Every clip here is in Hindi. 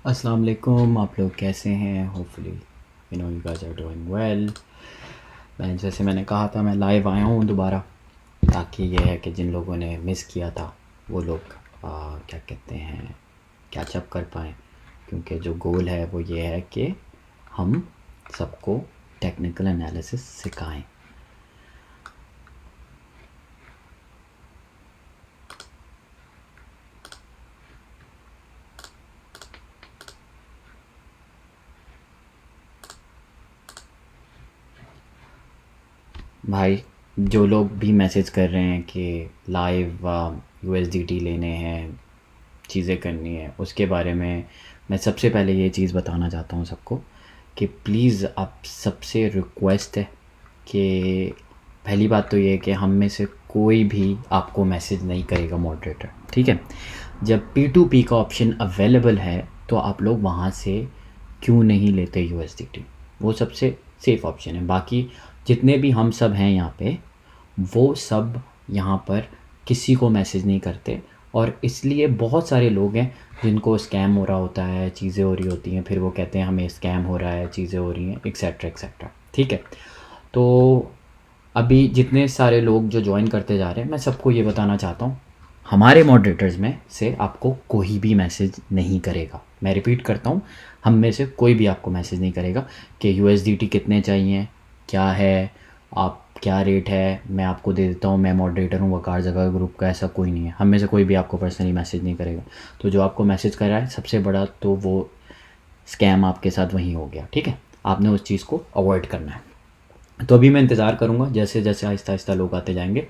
अस्सलाम वालेकुम। आप लोग कैसे हैं? Hopefully you guys are doing well. जैसे मैंने कहा था, मैं लाइव आया हूँ दोबारा, ताकि ये है कि जिन लोगों ने मिस किया था वो लोग क्या कहते हैं, कैचअप कर पाएँ। क्योंकि जो गोल है वो ये है कि हम सबको टेक्निकल एनालिसिस सिखाएं। भाई, जो लोग भी मैसेज कर रहे हैं कि लाइव यूएसडीटी लेने हैं, चीज़ें करनी है, उसके बारे में मैं सबसे पहले ये चीज़ बताना चाहता हूँ सबको कि प्लीज़ आप सबसे रिक्वेस्ट है कि पहली बात तो ये है कि हम में से कोई भी आपको मैसेज नहीं करेगा मॉडरेटर, ठीक है? जब P2P का ऑप्शन अवेलेबल है तो आप लोग वहाँ से क्यों नहीं लेते यूएसडीटी? वो सबसे सेफ़ ऑप्शन है। बाकी जितने भी हम सब हैं यहाँ पे, वो सब यहाँ पर किसी को मैसेज नहीं करते, और इसलिए बहुत सारे लोग हैं जिनको स्कैम हो रहा होता है, चीज़ें हो रही होती हैं, फिर वो कहते हैं हमें स्कैम हो रहा है, चीज़ें हो रही हैं, एक्सेट्रा एक्सेट्रा। ठीक है? तो अभी जितने सारे लोग जो ज्वाइन करते जा रहे हैं, मैं सबको ये बताना चाहता हूँ, हमारे मॉडरेटर्स में से आपको कोई भी मैसेज नहीं करेगा। मैं रिपीट करता हूँ, हम में से कोई भी आपको मैसेज नहीं करेगा कि यूएसडीटी कितने चाहिए, क्या है, आप क्या रेट है, मैं आपको दे देता हूँ, मैं मॉडरेटर हूँ वकार जगह ग्रुप का। ऐसा कोई नहीं है, हम में से कोई भी आपको पर्सनली मैसेज नहीं करेगा। तो जो आपको मैसेज कर रहा है सबसे बड़ा तो वो स्कैम आपके साथ वहीं हो गया। ठीक है? आपने उस चीज़ को अवॉइड करना है। तो अभी मैं इंतज़ार करूँगा, जैसे जैसे आहिस्ता आहिस्ता लोग आते जाएंगे,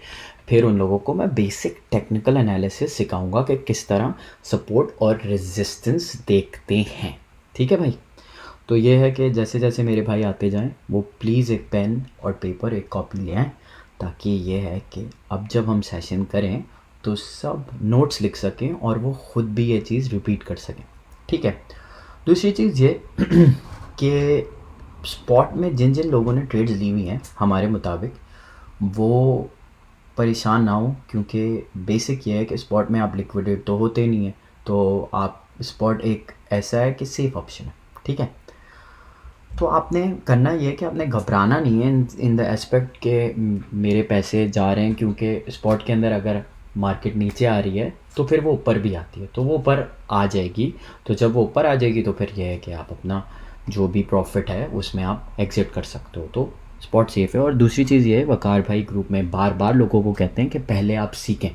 फिर उन लोगों को मैं बेसिक टेक्निकल एनालिसिस सिखाऊंगा कि किस तरह सपोर्ट और रेजिस्टेंस देखते हैं। ठीक है भाई? तो ये है कि जैसे जैसे मेरे भाई आते जाएं, वो प्लीज़ एक पेन और पेपर, एक कॉपी ले आएँ, ताकि ये है कि अब जब हम सेशन करें तो सब नोट्स लिख सकें और वो ख़ुद भी ये चीज़ रिपीट कर सकें। ठीक है? दूसरी चीज़ ये कि स्पॉट में जिन जिन लोगों ने ट्रेड्स ली हुई हैं हमारे मुताबिक, वो परेशान ना हो, क्योंकि बेसिक ये है कि स्पॉट में आप लिक्विडेट तो होते नहीं हैं, तो आप स्पॉट एक ऐसा है कि सेफ़ ऑप्शन है। ठीक है? तो आपने करना ये है कि आपने घबराना नहीं है इन द एस्पेक्ट के मेरे पैसे जा रहे हैं, क्योंकि स्पॉट के अंदर अगर मार्केट नीचे आ रही है तो फिर वो ऊपर भी आती है, तो वो ऊपर आ जाएगी। तो जब वो ऊपर आ जाएगी तो फिर यह है कि आप अपना जो भी प्रॉफिट है उसमें आप एग्ज़िट कर सकते हो। तो स्पॉट सेफ़ है। और दूसरी चीज़ ये है, वकार भाई ग्रुप में बार बार लोगों को कहते हैं कि पहले आप सीखें,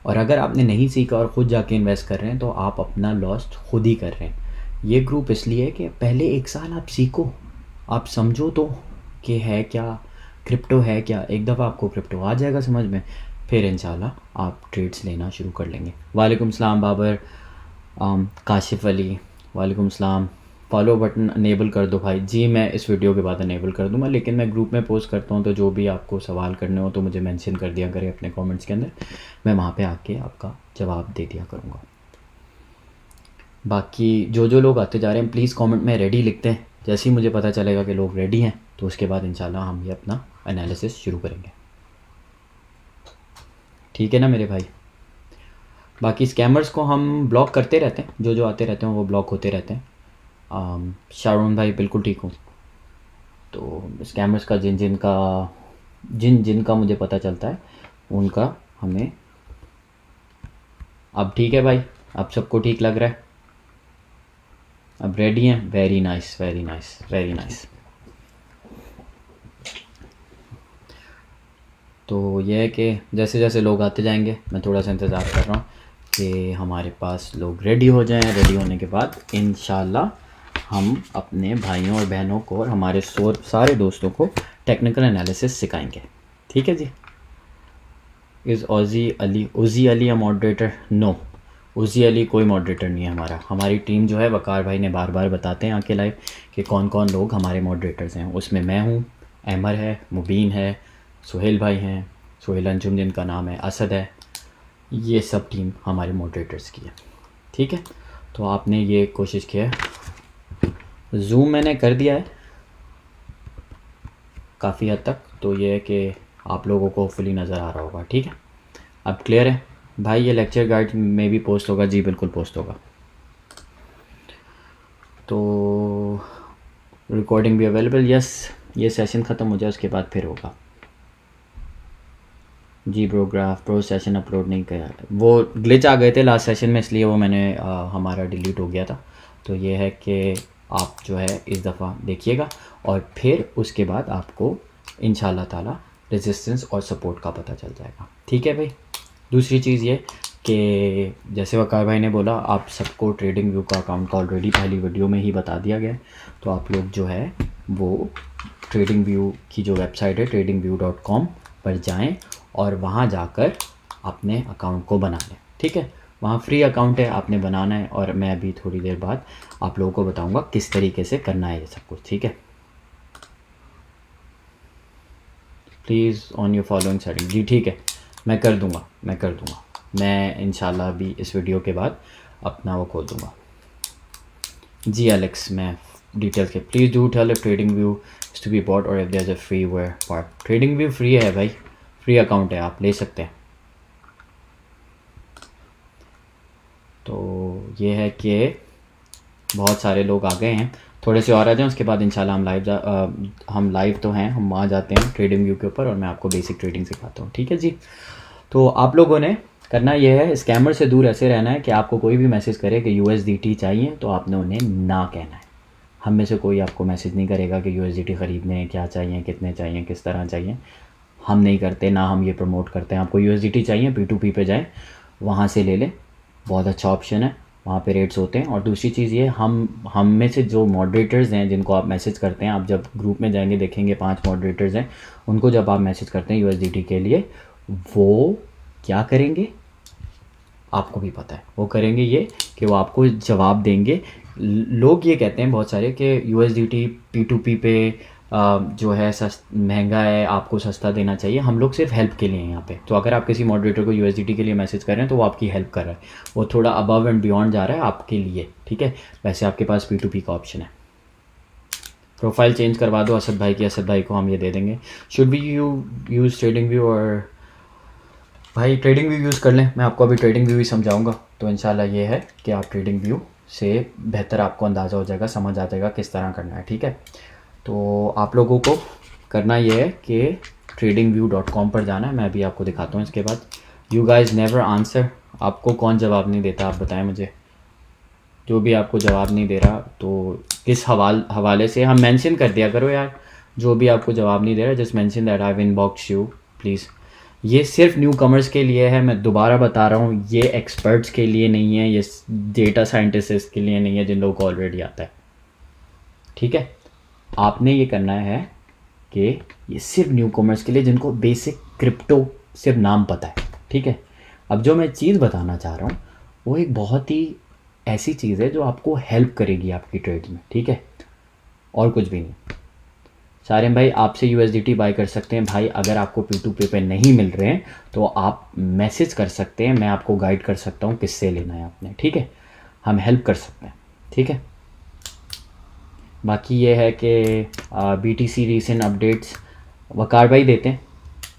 और अगर आपने नहीं सीखा और ख़ुद जाके इन्वेस्ट कर रहे हैं तो आप अपना लॉस खुद ही कर रहे हैं। ये ग्रुप इसलिए है कि पहले 1 साल आप सीखो, आप समझो तो कि है क्या, क्रिप्टो है क्या। एक दफ़ा आपको क्रिप्टो आ जाएगा समझ में, फिर इंशाल्लाह आप ट्रेड्स लेना शुरू कर लेंगे। वालेकुम सलाम बाबर, काशिफ़ अली, वालेकुम सलाम। फॉलो बटन अनेबल कर दो भाई। जी मैं इस वीडियो के बाद अनेबल कर दूँगा, लेकिन मैं ग्रुप में पोस्ट करता हूँ, तो जो भी आपको सवाल करने हो तो मुझे मेंशन कर दिया करें अपने कमेंट्स के अंदर, मैं वहाँ पे आके आपका जवाब दे दिया करूँगा। बाकी जो जो लोग आते जा रहे हैं प्लीज़ कमेंट में रेडी लिखते हैं। जैसे ही मुझे पता चलेगा कि लोग रेडी हैं तो उसके बाद इंशाल्लाह हम ये अपना एनालिसिस शुरू करेंगे। ठीक है ना मेरे भाई? बाकी स्कैमर्स को हम ब्लॉक करते रहते हैं, जो जो आते रहते हैं वो ब्लॉक होते रहते हैं। शारून भाई बिल्कुल ठीक हूँ। तो स्कैमर्स का जिन जिन का मुझे पता चलता है उनका हमें, अब ठीक है भाई, अब सबको ठीक लग रहा है, अब रेडी हैं। Very nice, very nice, very nice. तो ये है कि जैसे जैसे लोग आते जाएंगे मैं थोड़ा सा इंतज़ार कर रहा हूँ कि हमारे पास लोग रेडी हो जाएं। रेडी होने के बाद इंशाल्लाह हम अपने भाइयों और बहनों को और हमारे सारे दोस्तों को टेक्निकल एनालिसिस सिखाएंगे। ठीक है जी? Is Uzi Ali a moderator? No, Uzi Ali कोई मॉडरेटर नहीं है हमारा। हमारी टीम जो है, वकार भाई ने बार बार बताते हैं आके लाइव कि कौन कौन लोग हमारे मॉडरेटर्स हैं। उसमें मैं हूँ, अहमर है, मुबीन है, सुहेल भाई हैं, सुहेल अंजुम जिनका नाम है, असद है। ये सब टीम हमारे मॉडरेटर्स की है। ठीक है? तो आपने ये कोशिश किया है, जूम मैंने कर दिया है काफ़ी हद तक, तो ये है कि आप लोगों को फुली नज़र आ रहा होगा। ठीक है? अब क्लियर है भाई? ये लेक्चर गाइड में भी पोस्ट होगा? जी बिल्कुल पोस्ट होगा। तो रिकॉर्डिंग भी अवेलेबल, यस। ये सेशन ख़त्म हो जाए उसके बाद फिर होगा। जी प्रो सेशन अपलोड नहीं किया, वो ग्लिच आ गए थे लास्ट सेशन में, इसलिए वो मैंने हमारा डिलीट हो गया था। तो ये है कि आप जो है इस दफ़ा देखिएगा और फिर उसके बाद आपको इंशाल्लाह ताला रेजिस्टेंस और सपोर्ट का पता चल जाएगा। ठीक है भाई। दूसरी चीज़ ये कि जैसे वकार भाई ने बोला, आप सबको ट्रेडिंग व्यू का अकाउंट का ऑलरेडी पहली वीडियो में ही बता दिया गया है। तो आप लोग जो है वो ट्रेडिंग व्यू की जो वेबसाइट है tradingview.com पर जाएं और वहाँ जाकर अपने अकाउंट को बना लें। ठीक है, वहाँ फ्री अकाउंट है, आपने बनाना है और मैं अभी थोड़ी देर बाद आप लोगों को बताऊँगा किस तरीके से करना है ये सब कुछ। ठीक है, please on your following setting. जी ठीक है, मैं कर दूँगा मैं इंशाल्लाह अभी इस वीडियो के बाद अपना वो खोल दूँगा। जी एलेक्स, मैं डिटेल्स के please do tell if trading view is to be bought और if there is a free ware part. Trading view free है भाई, फ्री अकाउंट है, आप ले सकते हैं। तो ये है कि बहुत सारे लोग आ गए हैं, थोड़े से और आ जाएं, उसके बाद इंशाल्लाह हम लाइव तो हैं, हम वहाँ जाते हैं ट्रेडिंग व्यू के ऊपर और मैं आपको बेसिक ट्रेडिंग सिखाता हूँ। ठीक है जी। तो आप लोगों ने करना यह है, स्कैमर से दूर ऐसे रहना है कि आपको कोई भी मैसेज करे कि USDT चाहिए तो आपने उन्हें ना कहना है। हम में से कोई आपको मैसेज नहीं करेगा कि USDT ख़रीदने हैं, क्या चाहिए, कितने चाहिए, किस तरह चाहिए। हम नहीं करते, ना हम ये प्रमोट करते हैं। आपको USDT चाहिए, P2P पे जाएँ, वहाँ से ले लें, बहुत अच्छा ऑप्शन है, वहाँ पे रेट्स होते हैं। और दूसरी चीज़ ये, हम में से जो मॉडरेटर्स हैं जिनको आप मैसेज करते हैं, आप जब ग्रुप में जाएंगे देखेंगे 5 मॉडरेटर्स हैं, उनको जब आप मैसेज करते हैं USDT के लिए, वो क्या करेंगे आपको भी पता है। वो करेंगे ये कि वो आपको जवाब देंगे। लोग ये कहते हैं बहुत सारे कि USDT P2P पे जो है महंगा है, आपको सस्ता देना चाहिए। हम लोग सिर्फ हेल्प के लिए हैं यहाँ पे। तो अगर आप किसी मॉडरेटर को USDT के लिए मैसेज कर रहे हैं तो वो आपकी हेल्प कर रहा है, वो थोड़ा अबव एंड बियॉन्ड जा रहा है आपके लिए। ठीक है, वैसे आपके पास P2P का ऑप्शन है। प्रोफाइल चेंज करवा दो असद भाई की, असद भाई को हम ये दे देंगे। Should be use trading view और भाई ट्रेडिंग व्यू यूज़ कर लें, मैं आपको अभी ट्रेडिंग व्यू ही समझाऊंगा। तो इंशाल्लाह ये है कि आप ट्रेडिंग व्यू से बेहतर आपको अंदाज़ा हो जाएगा, समझ आ जाएगा किस तरह करना है। ठीक है, तो आप लोगों को करना ये है कि tradingview.com पर जाना है। मैं अभी आपको दिखाता हूँ इसके बाद। यू गाइज नेवर आंसर, आपको कौन जवाब नहीं देता, आप बताएं मुझे। जो भी आपको जवाब नहीं दे रहा तो किस हवाले से, हम मेंशन कर दिया करो यार। जो भी आपको जवाब नहीं दे रहा, just mention that I have inbox you please. ये सिर्फ न्यू कमर्स के लिए है, मैं दोबारा बता रहा हूँ, ये एक्सपर्ट्स के लिए नहीं है, ये डेटा साइंटिस्ट के लिए नहीं है जिन लोगों को ऑलरेडी आता है। ठीक है, आपने ये करना है कि ये सिर्फ न्यू कमर्स के लिए जिनको बेसिक क्रिप्टो सिर्फ नाम पता है। ठीक है, अब जो मैं चीज़ बताना चाह रहा हूँ वो एक बहुत ही ऐसी चीज़ है जो आपको हेल्प करेगी आपकी ट्रेड में। ठीक है, और कुछ भी नहीं। सारे भाई आपसे USDT बाय कर सकते हैं भाई। अगर आपको P2P पे नहीं मिल रहे हैं तो आप मैसेज कर सकते हैं, मैं आपको गाइड कर सकता हूँ किससे लेना है आपने। ठीक है, हम हेल्प कर सकते हैं। ठीक है, बाकी ये है कि BTC रीसेंट अपडेट्स वकार भाई देते हैं,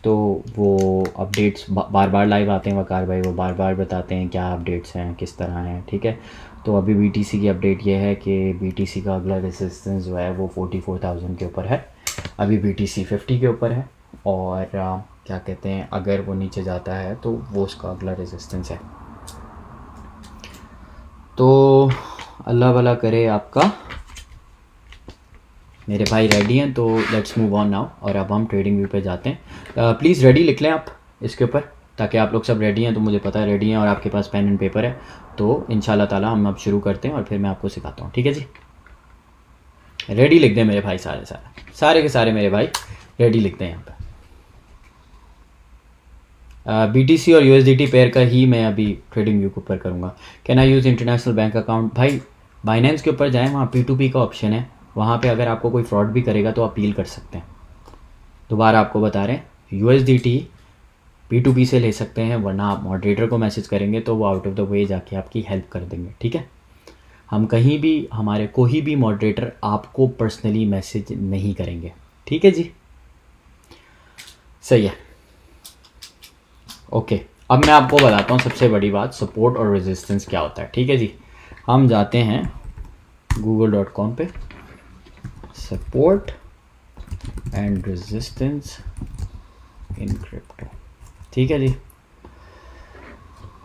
तो वो अपडेट्स बार बार लाइव आते हैं वकार भाई, वो बार बार बताते हैं क्या अपडेट्स हैं, किस तरह हैं। ठीक है, तो अभी BTC की अपडेट ये है कि BTC का अगला रेजिस्टेंस जो है वो 44,000 के ऊपर है। अभी BTC 50 के ऊपर है और क्या कहते हैं, अगर वो नीचे जाता है तो वो उसका अगला रेजिस्टेंस है। तो अल्लाह भला करे आपका। मेरे भाई रेडी हैं तो लेट्स मूव ऑन नाउ, और अब हम ट्रेडिंग व्यू पे जाते हैं। प्लीज़ रेडी लिख लें आप इसके ऊपर, ताकि आप लोग सब रेडी हैं तो मुझे पता है रेडी हैं और आपके पास पेन एंड पेपर है। तो इंशाल्लाह ताला हम अब शुरू करते हैं और फिर मैं आपको सिखाता हूँ। ठीक है जी, रेडी लिख दें मेरे भाई, सारे के सारे मेरे भाई रेडी लिखते हैं यहाँ पर। BTC और USDT पेयर का ही मैं अभी ट्रेडिंग व्यू के ऊपर करूँगा। Can I use international bank account? भाई बाइनेंस के ऊपर जाएँ, वहाँ P2P का ऑप्शन है, वहाँ पे अगर आपको कोई फ्रॉड भी करेगा तो अपील कर सकते हैं। दोबारा आपको बता रहे हैं, USDT P2P से ले सकते हैं, वरना आप मॉडरेटर को मैसेज करेंगे तो वो आउट ऑफ द वे जाके आपकी हेल्प कर देंगे। ठीक है, हम कहीं भी, हमारे कोई भी मॉडरेटर आपको पर्सनली मैसेज नहीं करेंगे। ठीक है जी, सही है, ओके। अब मैं आपको बताता हूँ सबसे बड़ी बात, सपोर्ट और रेजिस्टेंस क्या होता है। ठीक है जी, हम जाते हैं google.com पे support and resistance in crypto. ठीक है जी,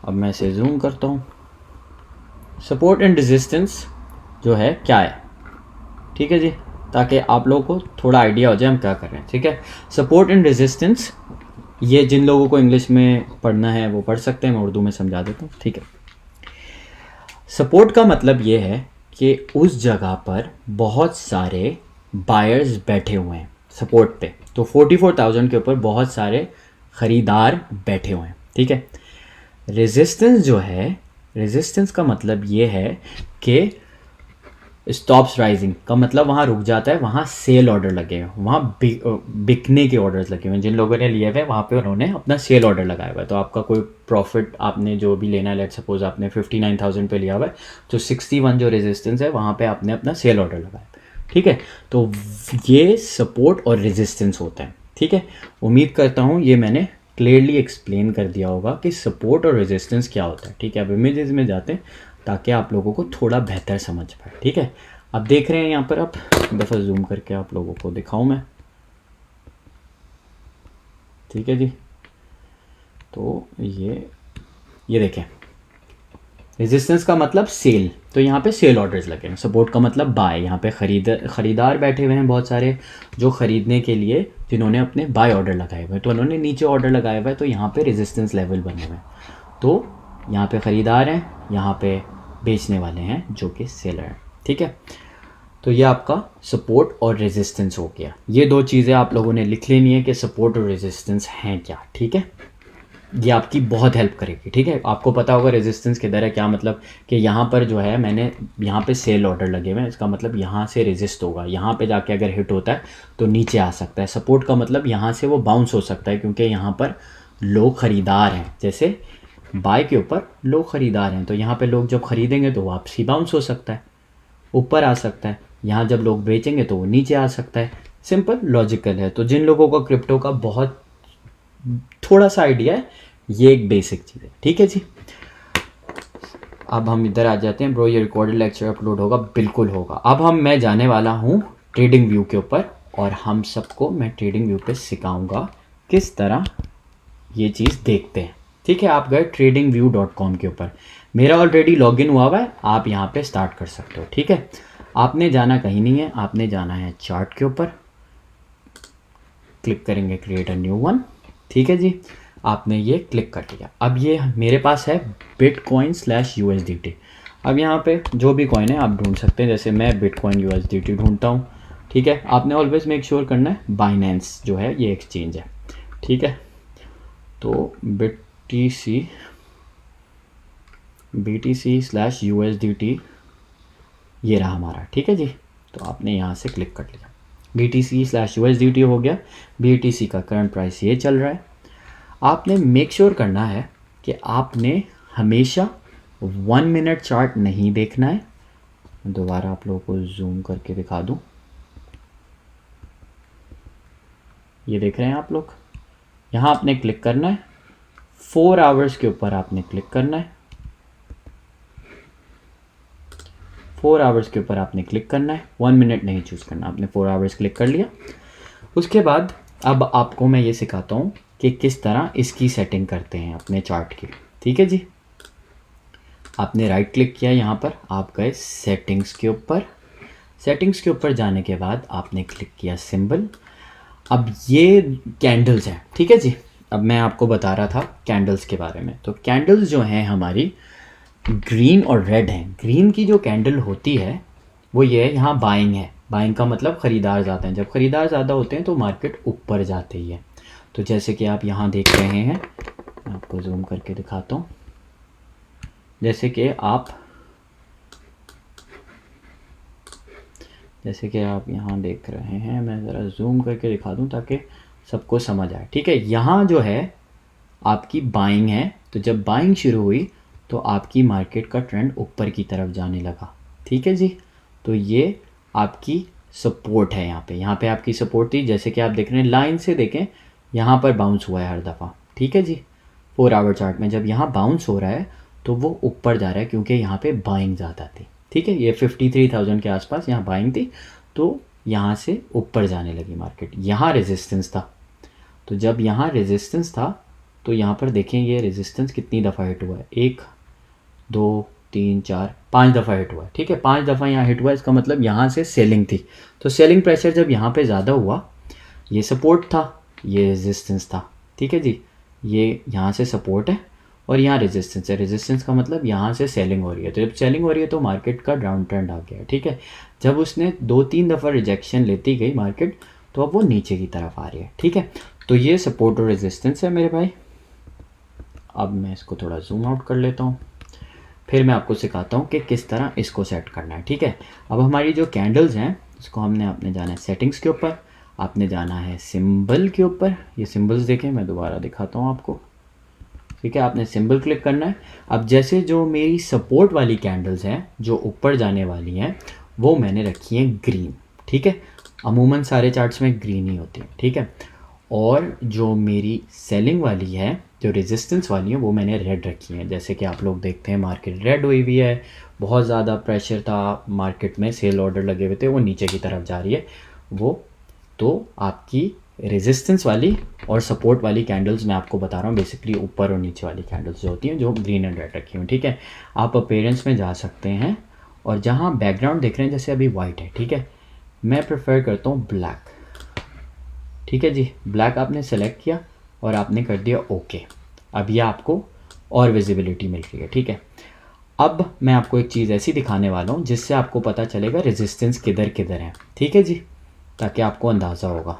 अब मैं इसे जूम करता हूँ। सपोर्ट एंड रेजिस्टेंस जो है क्या है, ठीक है जी, ताकि आप लोगों को थोड़ा आइडिया हो जाए हम क्या कर रहे हैं। ठीक है, सपोर्ट एंड रेजिस्टेंस, ये जिन लोगों को इंग्लिश में पढ़ना है वो पढ़ सकते हैं, मैं उर्दू में समझा देता हूँ। ठीक है, सपोर्ट का मतलब ये है कि उस जगह पर बहुत सारे बायर्स बैठे हुए हैं सपोर्ट पे, तो 44,000 के ऊपर बहुत सारे ख़रीदार बैठे हुए हैं। ठीक है, रेजिस्टेंस जो है, रेजिस्टेंस का मतलब ये है कि स्टॉप्स राइजिंग का मतलब वहाँ रुक जाता है, वहाँ सेल ऑर्डर लगे हैं, वहाँ बिकने के ऑर्डर्स लगे हुए हैं। जिन लोगों ने लिए हुए वहाँ पे उन्होंने अपना सेल ऑर्डर लगाया हुआ है, तो आपका कोई प्रॉफिट आपने जो भी लेना है, लेट सपोज आपने 59,000 पे लिया हुआ है, तो 61 जो रेजिस्टेंस है वहाँ पे आपने अपना सेल ऑर्डर लगाया। ठीक है, तो ये सपोर्ट और रेजिस्टेंस होता है। ठीक है, उम्मीद करता हूँ ये मैंने क्लियरली एक्सप्लेन कर दिया होगा कि सपोर्ट और रेजिस्टेंस क्या होता है। ठीक है, अब इमेजेस में जाते हैं ताकि आप लोगों को थोड़ा बेहतर समझ पाए। ठीक है, अब देख रहे हैं यहाँ पर, आप दफ़ा जूम करके आप लोगों को दिखाऊं मैं। ठीक है जी, तो ये देखें, रेजिस्टेंस का मतलब सेल, तो यहाँ पे सेल ऑर्डर्स लगे हैं। सपोर्ट का मतलब बाय, यहाँ पे ख़रीदार बैठे हुए हैं बहुत सारे जो ख़रीदने के लिए, जिन्होंने अपने बाय ऑर्डर लगाए हुए हैं, तो उन्होंने नीचे ऑर्डर लगाया हुआ है, तो यहाँ पे रेजिस्टेंस लेवल बने हुए हैं। तो यहाँ पे ख़रीदार हैं, यहाँ पे बेचने वाले हैं जो कि सेलर हैं। ठीक है, तो ये आपका सपोर्ट और रेजिस्टेंस हो गया। ये दो चीज़ें आप लोगों ने लिख लेनी है कि सपोर्ट और रेजिस्टेंस हैं क्या। ठीक है, ये आपकी बहुत हेल्प करेगी। ठीक है, आपको पता होगा रेजिस्टेंस किधर है, क्या मतलब कि यहाँ पर जो है मैंने यहाँ पे सेल ऑर्डर लगे हुए हैं, इसका मतलब यहाँ से रेजिस्ट होगा, यहाँ पे जाके अगर हिट होता है तो नीचे आ सकता है। सपोर्ट का मतलब यहाँ से वो बाउंस हो सकता है, क्योंकि यहाँ पर लोग ख़रीदार हैं, जैसे बाय के ऊपर लोग ख़रीदार हैं, तो यहाँ पे लोग जब ख़रीदेंगे तो वापसी बाउंस हो सकता है, ऊपर आ सकता है। यहाँ जब लोग बेचेंगे तो वो नीचे आ सकता है। सिंपल लॉजिकल है। तो जिन लोगों को क्रिप्टो का बहुत थोड़ा सा आइडिया है, ये एक बेसिक चीज़ है। ठीक है जी, अब हम इधर आ जाते हैं। ब्रो ये रिकॉर्डेड लेक्चर अपलोड होगा? बिल्कुल होगा। अब मैं जाने वाला हूँ ट्रेडिंग व्यू के ऊपर, और हम सबको मैं ट्रेडिंग व्यू पे सिखाऊंगा किस तरह ये चीज़ देखते हैं। ठीक है, आप गए tradingview.com के ऊपर, मेरा ऑलरेडी लॉगिन हुआ हुआ है, आप यहाँ पे स्टार्ट कर सकते हो। ठीक है, आपने जाना कहीं नहीं है, आपने जाना है चार्ट के ऊपर, क्लिक करेंगे क्रिएट अ न्यू वन। ठीक है जी, आपने ये क्लिक कर दिया। अब ये मेरे पास है Bitcoin/USDT। अब यहाँ पे जो भी कॉइन है आप ढूंढ सकते हैं, जैसे मैं Bitcoin USDT ढूंढता हूँ। ठीक है, आपने ऑलवेज मेक श्योर करना है बाइनेंस जो है ये एक्सचेंज है। ठीक है, तो BTC/USDT ये रहा हमारा। ठीक है जी, तो आपने यहाँ से क्लिक कर लिया, BTC/USDT हो गया। BTC का करंट प्राइस ये चल रहा है। आपने मेक श्योर करना है कि आपने हमेशा 1 मिनट चार्ट नहीं देखना है। दोबारा आप लोगों को जूम करके दिखा दूँ, ये देख रहे हैं आप लोग, यहाँ आपने क्लिक करना है, 4 आवर्स के ऊपर आपने क्लिक करना है, 4 आवर्स के ऊपर आपने क्लिक करना है, 1 मिनट नहीं चूज़ करना। आपने 4 आवर्स क्लिक कर लिया। उसके बाद अब आपको मैं ये सिखाता हूँ कि किस तरह इसकी सेटिंग करते हैं अपने चार्ट की। ठीक है जी, आपने राइट क्लिक किया, यहाँ पर आप गए सेटिंग्स के ऊपर। सेटिंग्स के ऊपर जाने के बाद आपने क्लिक किया सिंबल। अब ये कैंडल्स हैं। ठीक है जी, अब मैं आपको बता रहा था कैंडल्स के बारे में। तो कैंडल्स जो हैं हमारी ग्रीन और रेड हैं। ग्रीन की जो कैंडल होती है वो ये है, यहाँ बाइंग है। बाइंग का मतलब ख़रीदार ज़्यादा हैं। जब ख़रीदार ज़्यादा होते हैं तो मार्केट ऊपर जाती है। तो जैसे कि आप यहाँ देख रहे हैं, मैं आपको जूम करके दिखाता हूँ, जैसे कि आप यहाँ देख रहे हैं, मैं ज़रा जूम करके दिखा दूँ ताकि सबको समझ आए। ठीक है, यहाँ जो है आपकी बाइंग है, तो जब बाइंग शुरू हुई तो आपकी मार्केट का ट्रेंड ऊपर की तरफ जाने लगा। ठीक है जी, तो ये आपकी सपोर्ट है। यहाँ पे आपकी सपोर्ट थी, जैसे कि आप देख रहे हैं, लाइन से देखें यहाँ पर बाउंस हुआ है हर दफ़ा। ठीक है जी, 4 आवर चार्ट में जब यहाँ बाउंस हो रहा है तो वो ऊपर जा रहा है, क्योंकि यहाँ पे बाइंग ज़्यादा थी। ठीक है, ये 53,000 के आसपास यहाँ बाइंग थी, तो यहाँ से ऊपर जाने लगी मार्केट। यहाँ रेजिस्टेंस था, तो जब यहाँ रेजिस्टेंस था तो यहाँ पर देखें ये रेजिस्टेंस कितनी दफ़ा हिट हुआ है, 1 2 3 4 5 दफ़ा हिट हुआ है। ठीक है, 5 दफ़ा यहाँ हिट हुआ, इसका मतलब यहाँ से सेलिंग थी। तो सेलिंग प्रेशर जब यहाँ पे ज़्यादा हुआ, ये सपोर्ट था, ये रेजिस्टेंस था। ठीक है जी, ये यहाँ से सपोर्ट है और यहाँ रेजिस्टेंस है। रेजिस्टेंस का मतलब यहाँ से सेलिंग हो रही है, तो जब सेलिंग हो रही है तो मार्केट का डाउन ट्रेंड आ गया। ठीक है, जब उसने 2-3 दफ़ा रिजेक्शन लेती गई मार्केट, तो अब वो नीचे की तरफ आ रही है। ठीक है, तो ये सपोर्ट और रेजिस्टेंस है मेरे भाई। अब मैं इसको थोड़ा जूम आउट कर लेता हूँ, फिर मैं आपको सिखाता हूँ कि किस तरह इसको सेट करना है। ठीक है, अब हमारी जो कैंडल्स हैं इसको आपने जाना है सेटिंग्स के ऊपर, आपने जाना है सिंबल के ऊपर। ये सिंबल्स देखें, मैं दोबारा दिखाता हूँ आपको। ठीक है, आपने सिंबल क्लिक करना है। अब जैसे जो मेरी सपोर्ट वाली कैंडल्स हैं जो ऊपर जाने वाली हैं, वो मैंने रखी हैं ग्रीन। ठीक है, अमूमन सारे चार्ट्स में ग्रीन ही होती है। ठीक है, और जो मेरी सेलिंग वाली है, जो रेजिस्टेंस वाली है, वो मैंने रेड रखी है। जैसे कि आप लोग देखते हैं मार्केट रेड हुई हुई है, बहुत ज़्यादा प्रेशर था मार्केट में, सेल ऑर्डर लगे हुए थे, वो नीचे की तरफ जा रही है वो। तो आपकी रेजिस्टेंस वाली और सपोर्ट वाली कैंडल्स मैं आपको बता रहा हूँ, बेसिकली ऊपर और नीचे वाली कैंडल्स जो होती हैं, जो ग्रीन एंड रेड रखी हुई। ठीक है, आप अपीयरेंस में जा सकते हैं और जहाँ बैकग्राउंड देख रहे हैं जैसे अभी वाइट है, ठीक है, मैं प्रेफर करता हूँ ब्लैक। ठीक है जी, ब्लैक आपने सेलेक्ट किया और आपने कर दिया ओके। अब ये आपको और विजिबिलिटी मिल रही है। ठीक है, अब मैं आपको एक चीज़ ऐसी दिखाने वाला हूँ जिससे आपको पता चलेगा रेजिस्टेंस किधर किधर है। ठीक है जी, ताकि आपको अंदाज़ा होगा।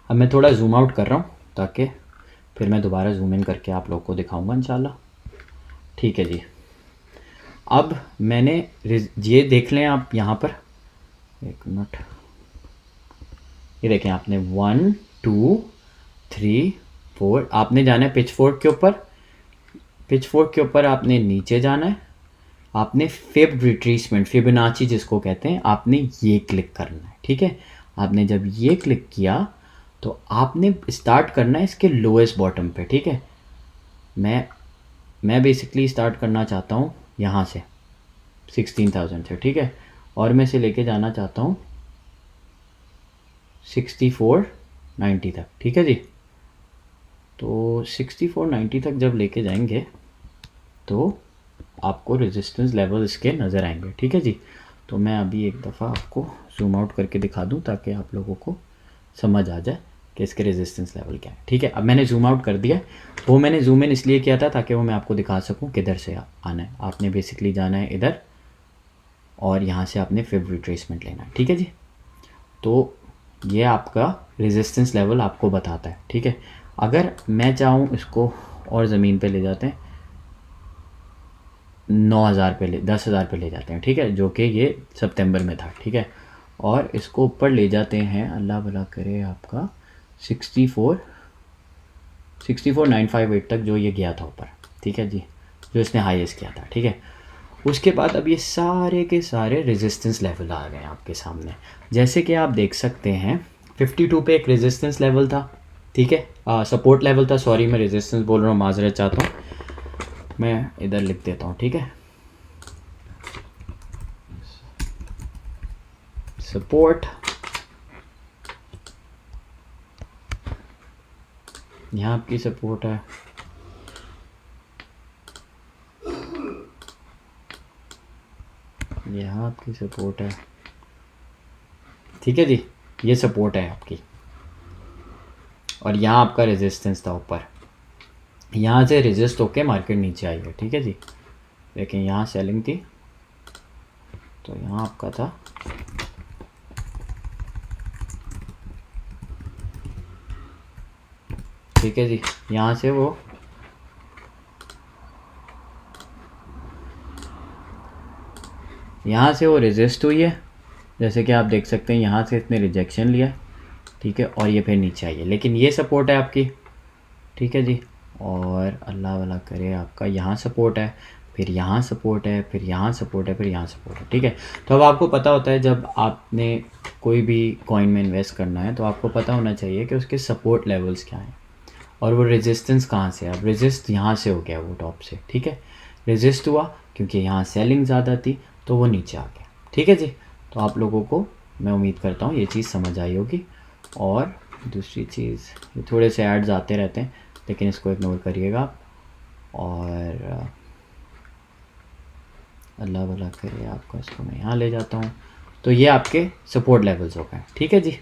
अब मैं थोड़ा जूम आउट कर रहा हूँ ताकि फिर मैं दोबारा जूम इन करके आप लोग को दिखाऊंगा इंशाल्लाह। ठीक है जी, अब मैंने ये देख लें आप यहाँ पर, एक मिनट, ये देखें आपने 1 2 3 4, आपने जाना है पिच फोर्क के ऊपर। पिच फोर्क के ऊपर आपने नीचे जाना है, आपने फिब रिट्रेसमेंट, फिबोनाची जिसको कहते हैं, आपने ये क्लिक करना है। ठीक है, आपने जब ये क्लिक किया तो आपने स्टार्ट करना है इसके लोएस्ट बॉटम पे। ठीक है, मैं बेसिकली स्टार्ट करना चाहता हूँ यहाँ से 16,000 से। ठीक है, और मैं इसे लेके जाना चाहता हूँ 6490 तक। ठीक है जी, तो 6490 तक जब लेके जाएंगे तो आपको रेजिस्टेंस लेवल इसके नज़र आएंगे। ठीक है जी, तो मैं अभी एक दफ़ा आपको जूम आउट करके दिखा दूं ताकि आप लोगों को समझ आ जाए कि इसके रेजिस्टेंस लेवल क्या है। ठीक है, अब मैंने जूम आउट कर दिया, वो मैंने जूम इन इसलिए किया था ताकि वो मैं आपको दिखा सकूं किधर से आना है। आपने बेसिकली जाना है इधर और यहाँ से आपने फिब रिट्रेसमेंट लेना है। ठीक है जी, तो ये आपका रेजिस्टेंस लेवल आपको बताता है। ठीक है, अगर मैं चाहूँ इसको और ज़मीन पे ले जाते हैं, 9,000 पे 10,000 पे ले जाते हैं। ठीक है, जो कि ये सितंबर में था। ठीक है, और इसको ऊपर ले जाते हैं, अल्लाह भला करे, आपका 64,958 तक जो ये गया था ऊपर। ठीक है जी, जो इसने हाईएस्ट किया था। ठीक है, उसके बाद अब ये सारे के सारे रेजिस्टेंस लेवल आ गए आपके सामने। जैसे कि आप देख सकते हैं 52 पे एक रेजिस्टेंस लेवल था। ठीक है, सपोर्ट लेवल था, सॉरी मैं रेजिस्टेंस बोल रहा हूँ, माजरत चाहता हूँ, मैं इधर लिख देता हूँ। ठीक है, सपोर्ट, यहाँ आपकी सपोर्ट है, यहाँ आपकी सपोर्ट है। ठीक है जी, ये सपोर्ट है आपकी, और यहाँ आपका रेजिस्टेंस था ऊपर। यहाँ से रेजिस्ट होके मार्केट नीचे आई है। ठीक है जी, लेकिन यहाँ सेलिंग थी, तो यहाँ आपका था ठीक है जी, यहाँ से वो रेजिस्ट हुई है, जैसे कि आप देख सकते हैं यहाँ से इसने रिजेक्शन लिया। ठीक है, और ये फिर नीचे आई है, लेकिन ये सपोर्ट है आपकी। ठीक है जी, और अल्लाह वाला करे आपका यहाँ सपोर्ट है, फिर यहाँ सपोर्ट है, फिर यहाँ सपोर्ट है, फिर यहाँ सपोर्ट है। ठीक है, तो अब आपको पता होता है जब आपने कोई भी कॉइन में इन्वेस्ट करना है तो आपको पता होना चाहिए कि उसके सपोर्ट लेवल्स क्या हैं और वो रेजिस्टेंस कहाँ से है। अब रेजिस्ट यहाँ से हो गया वो टॉप से। ठीक है, रेजिस्ट हुआ क्योंकि यहाँ सेलिंग ज़्यादा थी तो वो नीचे आ गया। ठीक है जी, तो आप लोगों को मैं उम्मीद करता हूँ ये चीज़ समझ आई होगी। और दूसरी चीज़, ये थोड़े से एड्स आते रहते हैं लेकिन इसको इग्नोर करिएगा आप। और अल्लाह भला करे आपको, इसको मैं यहाँ ले जाता हूँ। तो ये आपके सपोर्ट लेवल्स हो गए। ठीक है जी,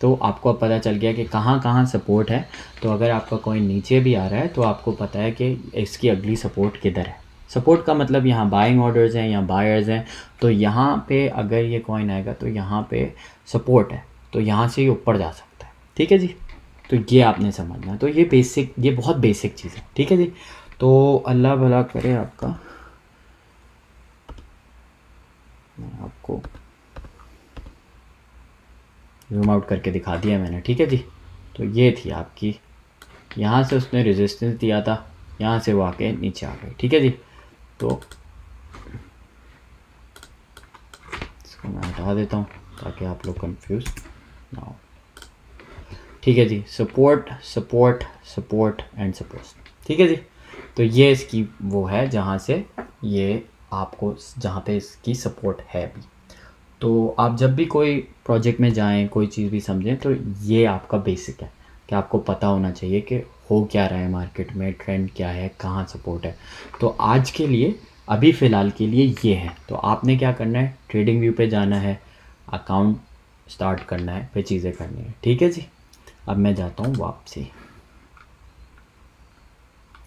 तो आपको अब पता चल गया कि कहाँ कहाँ सपोर्ट है। तो अगर आपका कॉइन नीचे भी आ रहा है तो आपको पता है कि इसकी अगली सपोर्ट किधर है। सपोर्ट का मतलब यहाँ बाइंग ऑर्डर्स हैं या बायर्स हैं, तो यहाँ पे अगर ये कॉइन आएगा तो यहाँ पे सपोर्ट है, तो यहाँ से ये ऊपर जा सकता है। ठीक है जी, तो ये आपने समझना है। तो ये बेसिक, ये बहुत बेसिक चीज़ है। ठीक है जी, तो अल्लाह भला करे आपका। मैं आपको जूम आउट करके दिखा दिया मैंने। ठीक है जी, तो ये थी आपकी, यहाँ से उसने रेजिस्टेंस दिया था, यहाँ से वो आके नीचे आ गई। ठीक है जी, तो इसको मैं हटा देता हूँ ताकि आप लोग कंफ्यूज ना हो। ठीक है जी, support support support and support. ठीक है जी, तो ये इसकी वो है जहाँ से ये आपको, जहाँ पे इसकी सपोर्ट है अभी। तो आप जब भी कोई प्रोजेक्ट में जाएं, कोई चीज़ भी समझें, तो ये आपका बेसिक है कि आपको पता होना चाहिए कि हो क्या रहा है मार्केट में, ट्रेंड क्या है, कहाँ सपोर्ट है। तो आज के लिए, अभी फ़िलहाल के लिए ये है। तो आपने क्या करना है, ट्रेडिंग व्यू पे जाना है, अकाउंट स्टार्ट करना है, फिर चीज़ें करनी है। ठीक है जी, अब मैं जाता हूँ वापसी।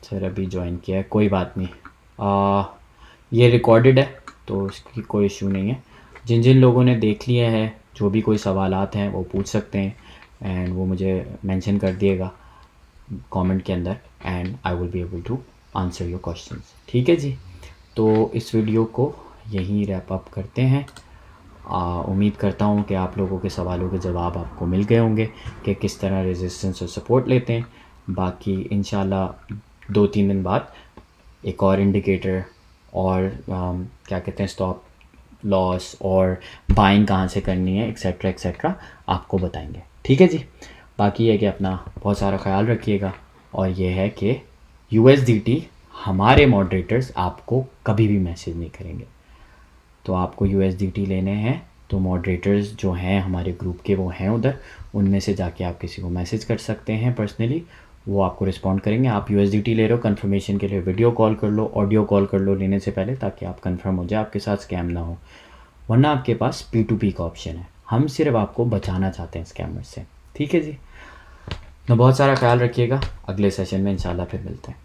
सर अभी ज्वाइन किया है, कोई बात नहीं, ये रिकॉर्डेड है तो उसकी कोई इशू नहीं है। जिन जिन लोगों ने देख लिया है, जो भी कोई सवालात हैं वो पूछ सकते हैं एंड वो मुझे मेंशन कर दिएगा कमेंट के अंदर and I will be able to answer your questions. ठीक है जी, तो इस वीडियो को यहीं रैप अप करते हैं। उम्मीद करता हूँ कि आप लोगों के सवालों के जवाब आपको मिल गए होंगे कि किस तरह रेजिस्टेंस और सपोर्ट लेते हैं। बाकी इंशाल्लाह 2-3 दिन बाद एक और इंडिकेटर और क्या कहते हैं, स्टॉप लॉस और बाइंग कहाँ से करनी है, एक्सेट्रा एक्सेट्रा आपको बताएंगे। ठीक है जी, बाकी ये कि अपना बहुत सारा ख्याल रखिएगा। और ये है कि USDT हमारे मॉडरेटर्स आपको कभी भी मैसेज नहीं करेंगे। तो आपको USDT लेने हैं तो मॉडरेटर्स जो हैं हमारे ग्रुप के वो हैं उधर, उनमें से जाके आप किसी को मैसेज कर सकते हैं पर्सनली, वो आपको रिस्पॉन्ड करेंगे। आप USDT ले रहे हो, कंफर्मेशन के लिए वीडियो कॉल कर लो, ऑडियो कॉल कर लो लेने से पहले, ताकि आप कंफर्म हो जाए, आपके साथ स्कैम ना हो। वरना आपके पास P2P का ऑप्शन है, हम सिर्फ आपको बचाना चाहते हैं स्कैमर से। ठीक है जी, तो बहुत सारा ख्याल रखिएगा। अगले सेशन में इंशाल्लाह फिर मिलते हैं।